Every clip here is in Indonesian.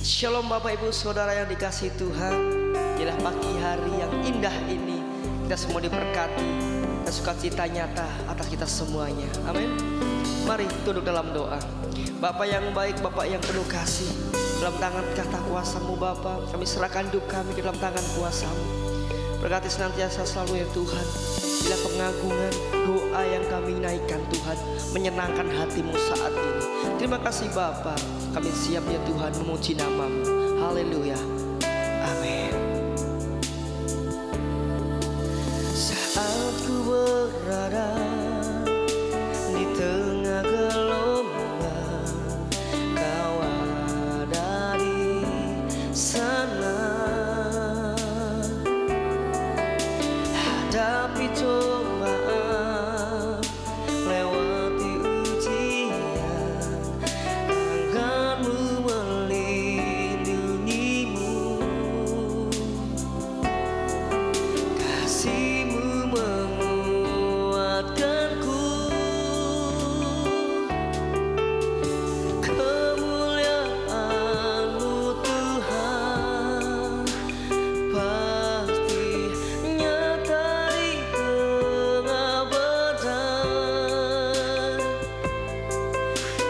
Shalom Bapak Ibu Saudara yang dikasihi Tuhan. Inilah pagi hari yang indah ini, kita semua diberkati dan sukacita nyata atas kita semuanya. Amin. Mari tunduk dalam doa. Bapak yang baik, Bapak yang penuh kasih, dalam tangan kata kuasa-Mu Bapa, kami serahkan hidup kami ke dalam tangan kuasa-Mu. Berkati senantiasa selalu ya Tuhan. Bila pengagungan doa yang kami naikkan Tuhan menyenangkan hati-Mu saat ini. Terima kasih Bapa, kami siap ya Tuhan memuji nama-Mu. Haleluya. Amin. Saat ku berada di tengah gelombang, Kau ada di sana. Hadapi cobaan, lewati ujian, tangan-Mu melindungimu, kasih-Mu menguatkanku, kemuliaan-Mu Tuhan pasti nyata di tengah badai.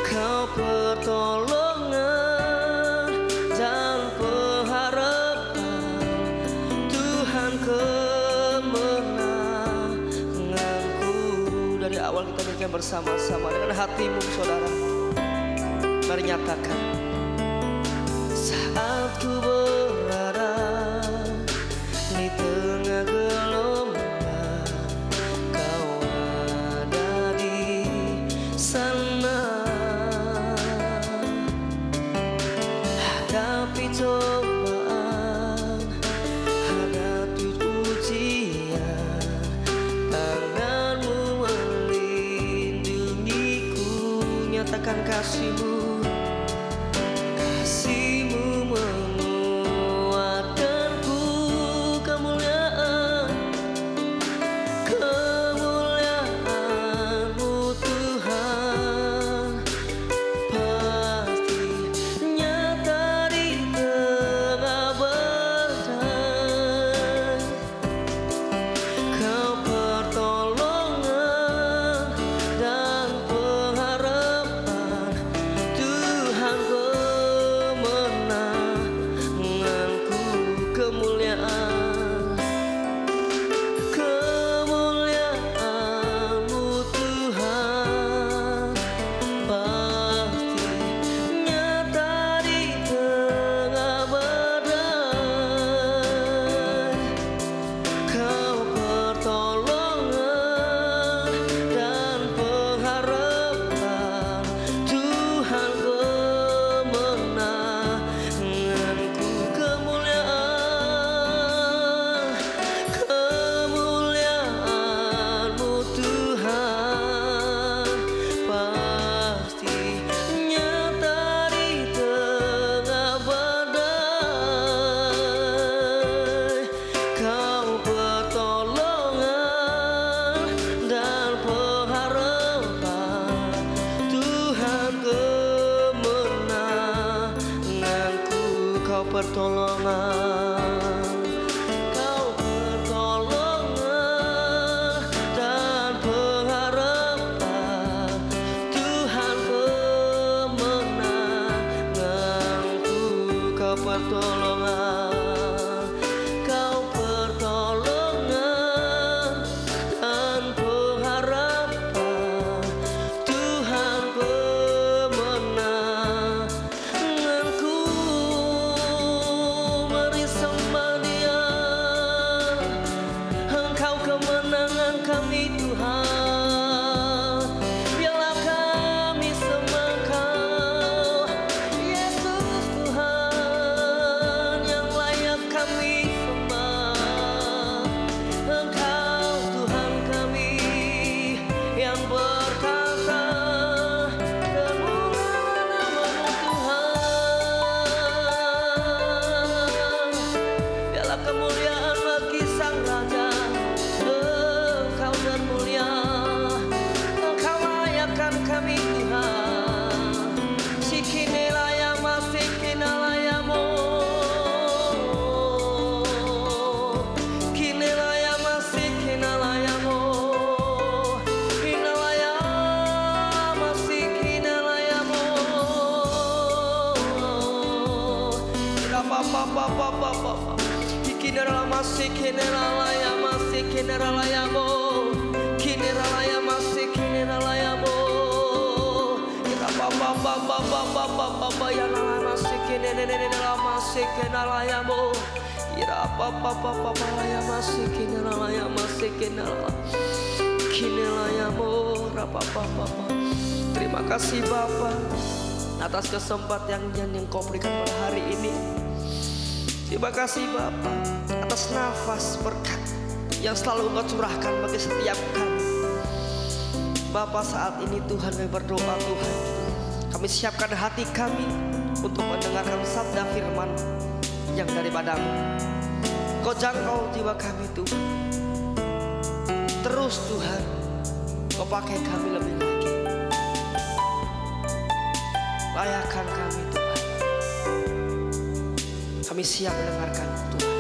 Kau pertolongan dan pengharapan, Tuhan kemenanganku. Dari awal kita nyanyikan bersama-sama dengan hatimu saudara. Mari nyatakan. Saat ku berada di tengah gelombang, Kau ada di sana. Hadapi cobaan, hadapi ujian, tangan-Mu melindungiku. Nyatakan kasih-Mu, kasih-Mu menguatkanku, kemuliaan, kemuliaan-Mu Tuhan pasti nyata di tengah badai. Kau pertolongan dan pengharapan, Tuhan kemenanganku, kemuliaan, kemuliaan-Mu Tuhan pasti nyata di tengah badai. Kau pertolongan dan pengharapan, Tuhan kemenanganku, kemuliaan, kemuliaan-Mu Tuhan pasti nyata di tengah badai. Kau pertolongan dan pengharapan, Tuhan kemenanganku. Kau pertolongan, Kau pertolongan dan pengharapan, Tuhan kemenanganku. Kau pertolongan, Kau pertolongan dan pengharapan, Tuhan kemenanganku. Mari sembah Dia, Engkau kemenangan kami Tuhan. Biarlah kami sembah Kau, Yesus Tuhan, yang lain Kinera masih kinera laya masih kinera layamo kinera laya masih kinera layamo ira papa ya laya masih kinera masih kinera layamo ira papa laya masih kinera laya masih kinera layamo ira papa. Terima kasih Bapa atas kesempatan yang Kau berikan pada hari ini. Terima kasih Bapa atas nafas berkat yang selalu Engkau curahkan bagi setiap kami. Bapa, saat ini Tuhan kami berdoa Tuhan, kami siapkan hati kami untuk mendengarkan sabda firman yang daripada-Mu. Kau jangkau jiwa kami Tuhan. Terus Tuhan, Kau pakai kami lebih lagi. Layakan kami Tuhan. Kami siap mendengarkan Tuhan.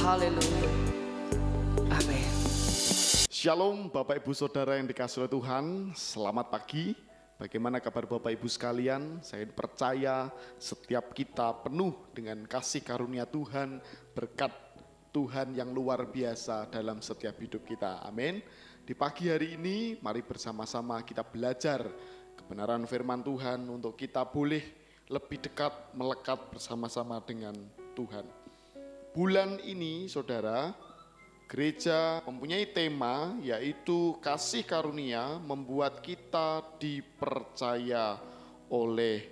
Haleluya. Amin. Shalom Bapak Ibu Saudara yang dikasihi oleh Tuhan. Selamat pagi. Bagaimana kabar Bapak Ibu sekalian? Saya percaya setiap kita penuh dengan kasih karunia Tuhan, berkat Tuhan yang luar biasa dalam setiap hidup kita. Amin. Di pagi hari ini mari bersama-sama kita belajar kebenaran firman Tuhan untuk kita boleh lebih dekat, melekat bersama-sama dengan Tuhan. Bulan ini saudara, gereja mempunyai tema yaitu kasih karunia membuat kita dipercaya oleh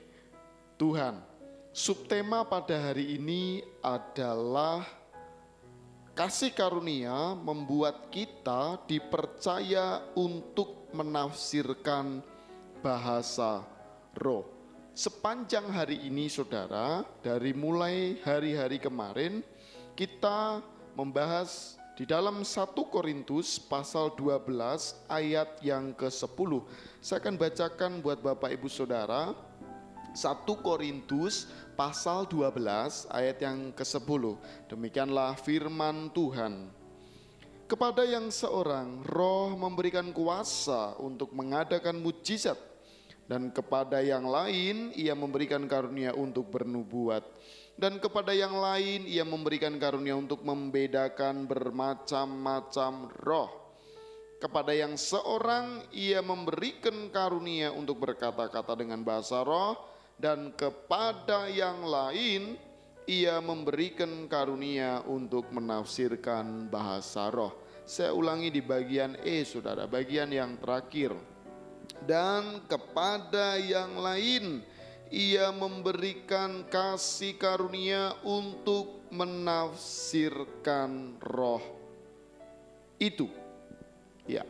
Tuhan. Subtema pada hari ini adalah kasih karunia membuat kita dipercaya untuk menafsirkan bahasa roh. Sepanjang hari ini saudara, dari mulai hari-hari kemarin kita membahas di dalam 1 Korintus pasal 12 ayat yang ke-10. Saya akan bacakan buat Bapak Ibu Saudara 1 Korintus pasal 12 ayat yang ke-10. Demikianlah firman Tuhan. Kepada yang seorang roh memberikan kuasa untuk mengadakan mujizat, dan kepada yang lain ia memberikan karunia untuk bernubuat, dan kepada yang lain ia memberikan karunia untuk membedakan bermacam-macam roh. Kepada yang seorang ia memberikan karunia untuk berkata-kata dengan bahasa roh, dan kepada yang lain ia memberikan karunia untuk menafsirkan bahasa roh. Saya ulangi di bagian E saudara, bagian yang terakhir. Dan kepada yang lain ia memberikan kasih karunia untuk menafsirkan roh itu. Ya.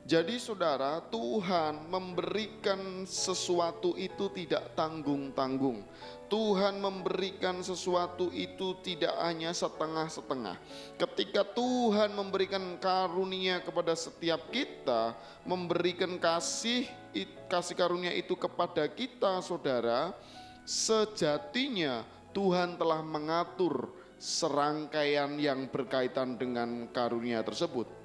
Jadi saudara, Tuhan memberikan sesuatu itu tidak tanggung-tanggung. Tuhan memberikan sesuatu itu tidak hanya setengah-setengah. Ketika Tuhan memberikan karunia kepada setiap kita, memberikan kasih karunia itu kepada kita saudara, sejatinya Tuhan telah mengatur serangkaian yang berkaitan dengan karunia tersebut.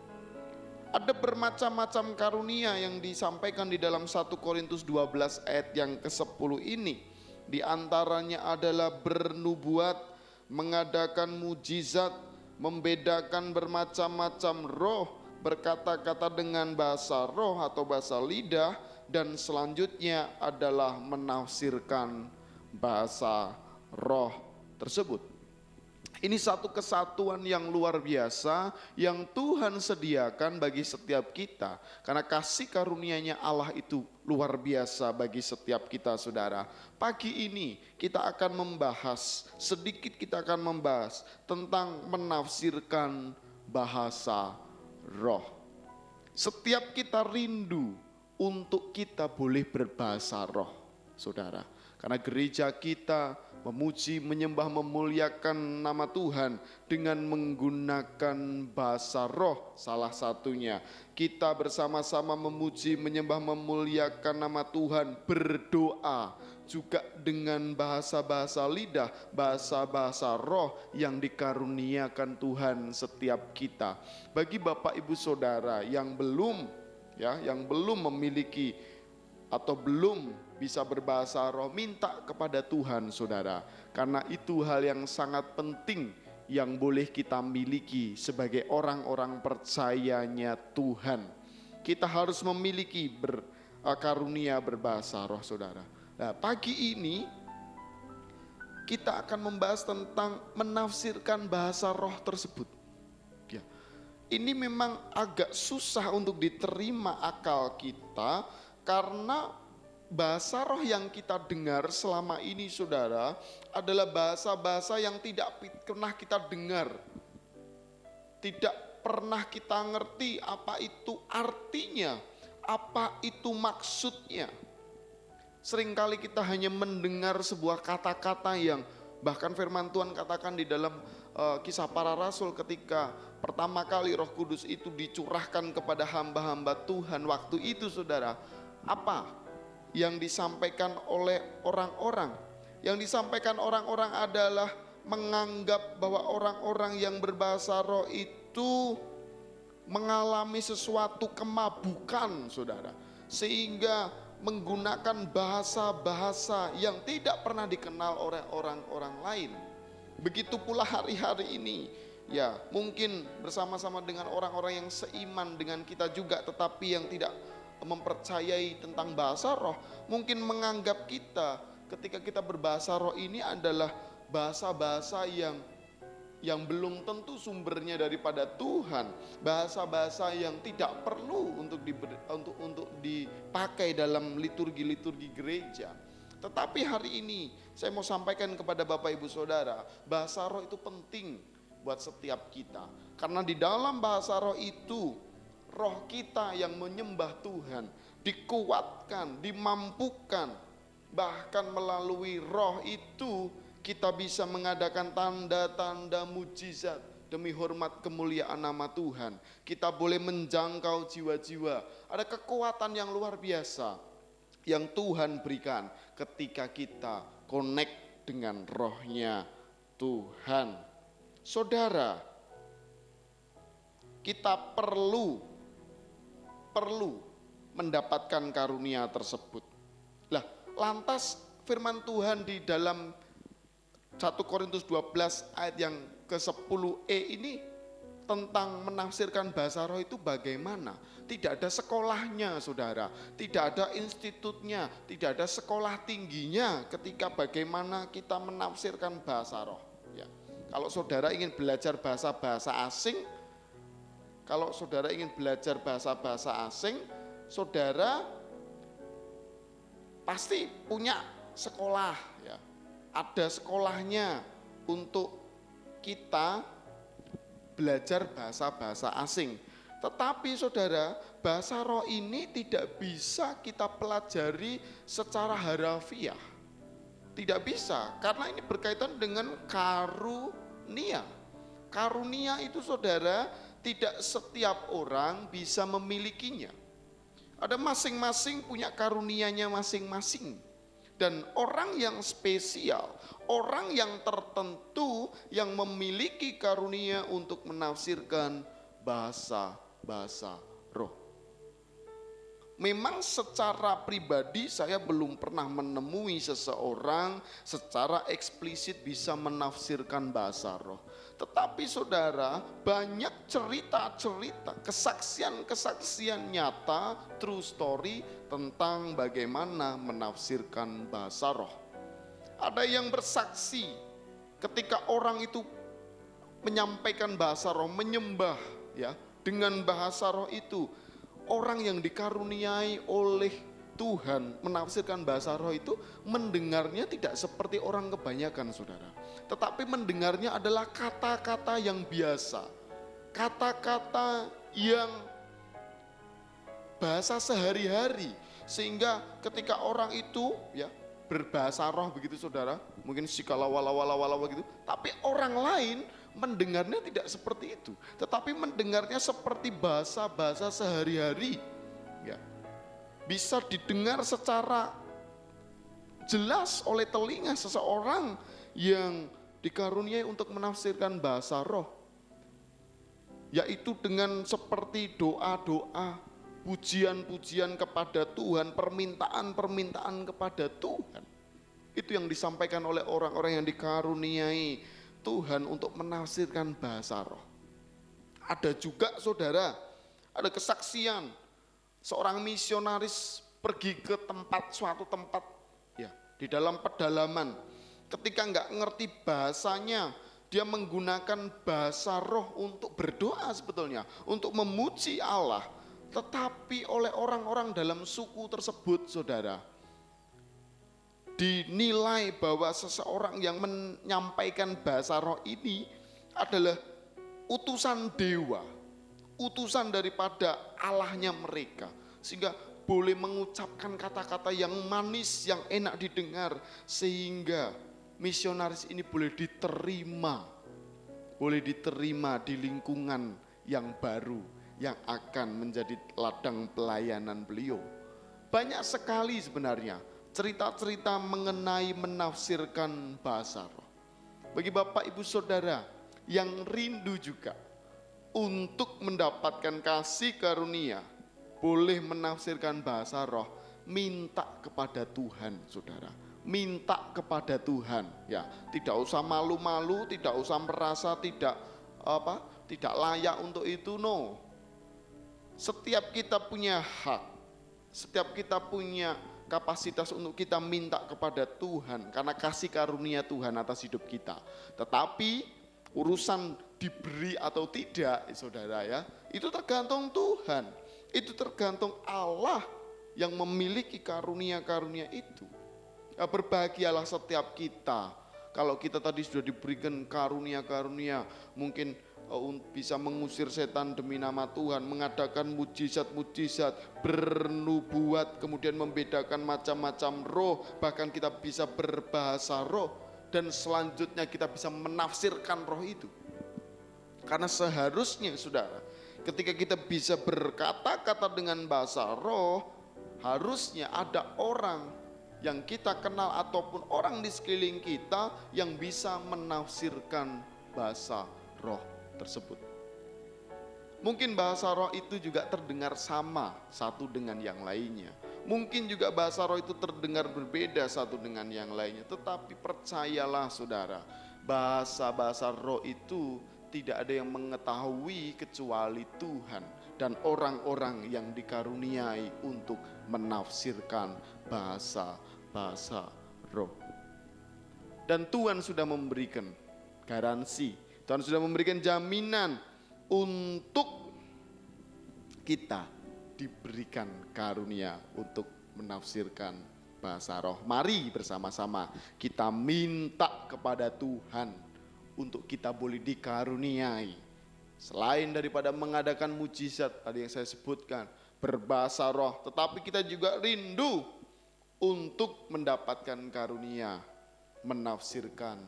Ada bermacam-macam karunia yang disampaikan di dalam 1 Korintus 12 ayat yang ke-10 ini. Di antaranya adalah bernubuat, mengadakan mujizat, membedakan bermacam-macam roh, berkata-kata dengan bahasa roh atau bahasa lidah, dan selanjutnya adalah menafsirkan bahasa roh tersebut. Ini satu kesatuan yang luar biasa yang Tuhan sediakan bagi setiap kita. Karena kasih karunia-Nya Allah itu luar biasa bagi setiap kita saudara. Pagi ini kita akan membahas, kita akan membahas tentang menafsirkan bahasa roh. Setiap kita rindu untuk kita boleh berbahasa roh saudara. Karena gereja kita memuji, menyembah, memuliakan nama Tuhan dengan menggunakan bahasa roh salah satunya. Kita bersama-sama memuji, menyembah, memuliakan nama Tuhan, berdoa juga dengan bahasa-bahasa lidah, bahasa-bahasa roh yang dikaruniakan Tuhan setiap kita. Bagi Bapak Ibu Saudara yang belum memiliki atau belum bisa berbahasa roh, minta kepada Tuhan saudara. Karena itu hal yang sangat penting yang boleh kita miliki sebagai orang-orang percayanya Tuhan. Kita harus memiliki karunia berbahasa roh saudara. Nah, pagi ini kita akan membahas tentang menafsirkan bahasa roh tersebut. Ya. Ini memang agak susah untuk diterima akal kita karena bahasa roh yang kita dengar selama ini saudara adalah bahasa-bahasa yang tidak pernah kita dengar. Tidak pernah kita ngerti apa itu artinya, apa itu maksudnya. Seringkali kita hanya mendengar sebuah kata-kata yang bahkan firman Tuhan katakan di dalam Kisah Para Rasul ketika pertama kali Roh Kudus itu dicurahkan kepada hamba-hamba Tuhan waktu itu saudara. Apa yang disampaikan oleh orang-orang? Yang disampaikan orang-orang adalah menganggap bahwa orang-orang yang berbahasa roh itu mengalami sesuatu kemabukan saudara. Sehingga menggunakan bahasa-bahasa yang tidak pernah dikenal oleh orang-orang lain. Begitu pula hari-hari ini. Ya mungkin bersama-sama dengan orang-orang yang seiman dengan kita juga tetapi yang tidak mempercayai tentang bahasa roh, mungkin menganggap kita ketika kita berbahasa roh ini adalah bahasa-bahasa yang belum tentu sumbernya daripada Tuhan, bahasa-bahasa yang tidak perlu untuk dipakai dalam liturgi-liturgi gereja. Tetapi hari ini saya mau sampaikan kepada Bapak Ibu Saudara, bahasa roh itu penting buat setiap kita. Karena di dalam bahasa roh itu roh kita yang menyembah Tuhan dikuatkan, dimampukan. Bahkan melalui roh itu kita bisa mengadakan tanda-tanda mujizat demi hormat kemuliaan nama Tuhan. Kita boleh menjangkau jiwa-jiwa. Ada kekuatan yang luar biasa yang Tuhan berikan ketika kita connect dengan rohnya Tuhan. Saudara, kita perlu mendapatkan karunia tersebut. Lah, lantas firman Tuhan di dalam 1 Korintus 12 ayat yang ke-10e ini tentang menafsirkan bahasa roh itu bagaimana? Tidak ada sekolahnya saudara, tidak ada institutnya, tidak ada sekolah tingginya ketika bagaimana kita menafsirkan bahasa roh. Ya. Kalau saudara ingin belajar bahasa-bahasa asing, saudara pasti punya sekolah ya. Ada sekolahnya untuk kita belajar bahasa-bahasa asing. Tetapi saudara, bahasa roh ini tidak bisa kita pelajari secara harafiah. Tidak bisa, karena ini berkaitan dengan karunia. Karunia itu saudara, tidak setiap orang bisa memilikinya. Ada masing-masing punya karunianya masing-masing. Dan orang yang spesial, orang yang tertentu yang memiliki karunia untuk menafsirkan bahasa-bahasa roh. Memang secara pribadi saya belum pernah menemui seseorang secara eksplisit bisa menafsirkan bahasa roh. Tetapi saudara, banyak cerita-cerita, kesaksian-kesaksian nyata, true story tentang bagaimana menafsirkan bahasa roh. Ada yang bersaksi ketika orang itu menyampaikan bahasa roh, menyembah ya dengan bahasa roh itu. Orang yang dikaruniai oleh Tuhan menafsirkan bahasa roh itu mendengarnya tidak seperti orang kebanyakan saudara. Tetapi mendengarnya adalah kata-kata yang biasa. Kata-kata yang bahasa sehari-hari. Sehingga ketika orang itu ya berbahasa roh begitu saudara. Mungkin sikalawala-wala begitu. Tapi orang lain mendengarnya tidak seperti itu. Tetapi mendengarnya seperti bahasa-bahasa sehari-hari. Ya. Bisa didengar secara jelas oleh telinga seseorang yang dikaruniai untuk menafsirkan bahasa roh. Yaitu dengan seperti doa-doa pujian-pujian kepada Tuhan, permintaan-permintaan kepada Tuhan. Itu yang disampaikan oleh orang-orang yang dikaruniai Tuhan untuk menafsirkan bahasa roh. Ada juga saudara, ada kesaksian seorang misionaris pergi ke suatu tempat ya, di dalam pedalaman. Ketika nggak ngerti bahasanya, dia menggunakan bahasa roh untuk berdoa sebetulnya, untuk memuji Allah. Tetapi oleh orang-orang dalam suku tersebut saudara, dinilai bahwa seseorang yang menyampaikan bahasa roh ini adalah utusan dewa, utusan daripada Allahnya mereka. Sehingga boleh mengucapkan kata-kata yang manis, yang enak didengar. Sehingga misionaris ini boleh diterima di lingkungan yang baru, yang akan menjadi ladang pelayanan beliau. Banyak sekali sebenarnya cerita-cerita mengenai menafsirkan bahasa roh. Bagi Bapak Ibu Saudara yang rindu juga untuk mendapatkan kasih karunia, boleh menafsirkan bahasa roh, minta kepada Tuhan saudara. Minta kepada Tuhan ya, tidak usah malu-malu, tidak usah merasa tidak layak untuk itu, no. Setiap kita punya hak, setiap kita punya kapasitas untuk kita minta kepada Tuhan karena kasih karunia Tuhan atas hidup kita. Tetapi urusan diberi atau tidak saudara ya, itu tergantung Tuhan, itu tergantung Allah yang memiliki karunia-karunia itu. Berbahagialah setiap kita kalau kita tadi sudah diberikan karunia-karunia, mungkin bisa mengusir setan demi nama Tuhan, mengadakan mujizat-mujizat, bernubuat, kemudian membedakan macam-macam roh, bahkan kita bisa berbahasa roh, dan selanjutnya kita bisa menafsirkan roh itu. Karena seharusnya saudara, ketika kita bisa berkata-kata dengan bahasa roh, harusnya ada orang yang kita kenal ataupun orang di sekeliling kita yang bisa menafsirkan bahasa roh tersebut. Mungkin bahasa roh itu juga terdengar sama satu dengan yang lainnya. Mungkin juga bahasa roh itu terdengar berbeda satu dengan yang lainnya. Tetapi percayalah saudara, bahasa-bahasa roh itu tidak ada yang mengetahui kecuali Tuhan dan orang-orang yang dikaruniai untuk menafsirkan bahasa roh. Dan Tuhan sudah memberikan garansi, Tuhan sudah memberikan jaminan untuk kita diberikan karunia untuk menafsirkan bahasa roh. Mari bersama-sama kita minta kepada Tuhan untuk kita boleh dikaruniai. Selain daripada mengadakan mujizat tadi yang saya sebutkan, berbahasa roh, tetapi kita juga rindu untuk mendapatkan karunia menafsirkan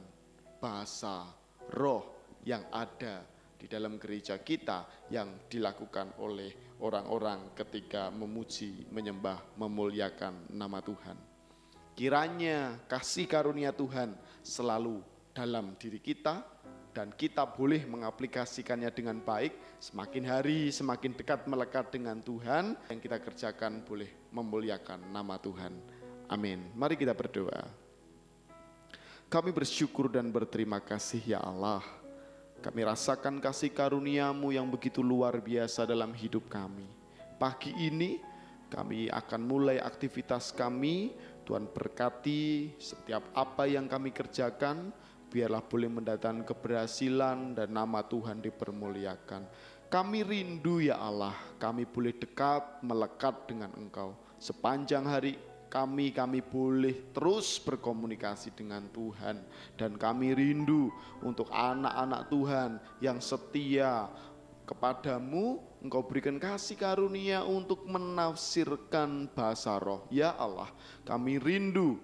bahasa roh yang ada di dalam gereja kita, yang dilakukan oleh orang-orang ketika memuji, menyembah, memuliakan nama Tuhan. Kiranya kasih karunia Tuhan selalu dalam diri kita, dan kita boleh mengaplikasikannya dengan baik. Semakin hari semakin dekat melekat dengan Tuhan, yang kita kerjakan boleh memuliakan nama Tuhan. Amin. Mari kita berdoa. Kami bersyukur dan berterima kasih ya Allah. Kami rasakan kasih karunia-Mu yang begitu luar biasa dalam hidup kami. Pagi ini kami akan mulai aktivitas kami. Tuhan berkati setiap apa yang kami kerjakan, biarlah boleh mendatangkan keberhasilan dan nama Tuhan dipermuliakan. Kami rindu ya Allah, kami boleh dekat, melekat dengan Engkau. Sepanjang hari kami boleh terus berkomunikasi dengan Tuhan. Dan kami rindu untuk anak-anak Tuhan yang setia kepadamu. Engkau berikan kasih karunia untuk menafsirkan bahasa roh. Ya Allah, kami rindu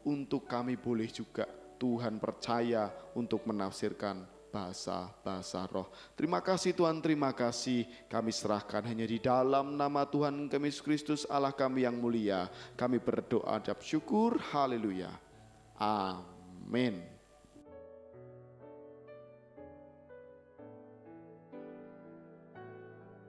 untuk kami boleh juga Tuhan percaya untuk menafsirkan bahasa roh. Terima kasih Tuhan, terima kasih. Kami serahkan hanya di dalam nama Tuhan kami Yesus Kristus Allah kami yang mulia. Kami berdoa dan syukur. Haleluya. Amin.